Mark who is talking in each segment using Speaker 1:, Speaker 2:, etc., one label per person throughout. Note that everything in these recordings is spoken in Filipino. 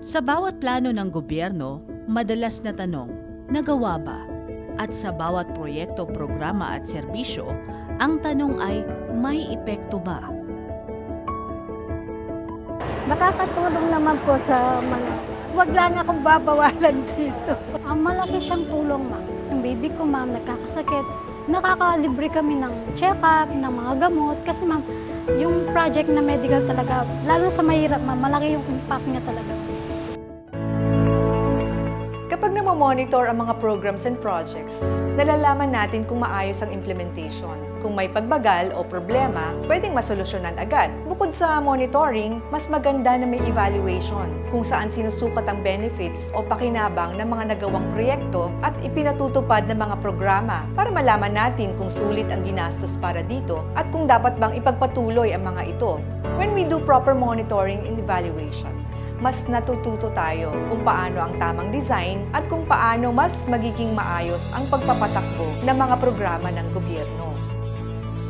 Speaker 1: Sa bawat plano ng gobyerno, madalas na tanong, nagawa ba? At sa bawat proyekto, programa at serbisyo, ang tanong ay, may epekto ba?
Speaker 2: Nakakatulong naman po sa mga, wag lang akong babawalan dito.
Speaker 3: Malaki siyang tulong, ma'am. Yung baby ko, ma'am, nagkakasakit. Nakakalibre kami ng check-up, ng mga gamot. Kasi, ma'am, yung project na medical talaga, lalo sa mahirap, ma'am, malaki yung impact niya talaga.
Speaker 4: Kapag namomonitor ang mga programs and projects, nalalaman natin kung maayos ang implementation. Kung may pagbagal o problema, pwedeng masolusyonan agad. Bukod sa monitoring, mas maganda na may evaluation kung saan sinusukat ang benefits o pakinabang ng mga nagawang proyekto at ipinatutupad ng mga programa para malaman natin kung sulit ang ginastos para dito at kung dapat bang ipagpatuloy ang mga ito. When we do proper monitoring and evaluation, mas natututo tayo kung paano ang tamang design at kung paano mas magiging maayos ang pagpapatakbo ng mga programa ng gobyerno.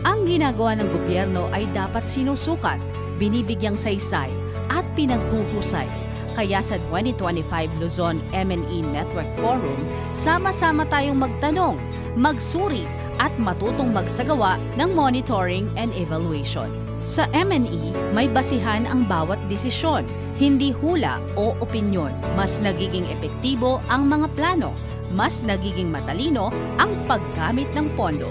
Speaker 1: Ang ginagawa ng gobyerno ay dapat sinusukat, binibigyang saysay at pinaghuhusay. Kaya sa 2025 Luzon M&E Network Forum, sama-sama tayong magtanong, magsuri at matutong magsagawa ng monitoring and evaluation. Sa M&E, may basihan ang bawat desisyon, hindi hula o opinyon. Mas nagiging epektibo ang mga plano, mas nagiging matalino ang paggamit ng pondo.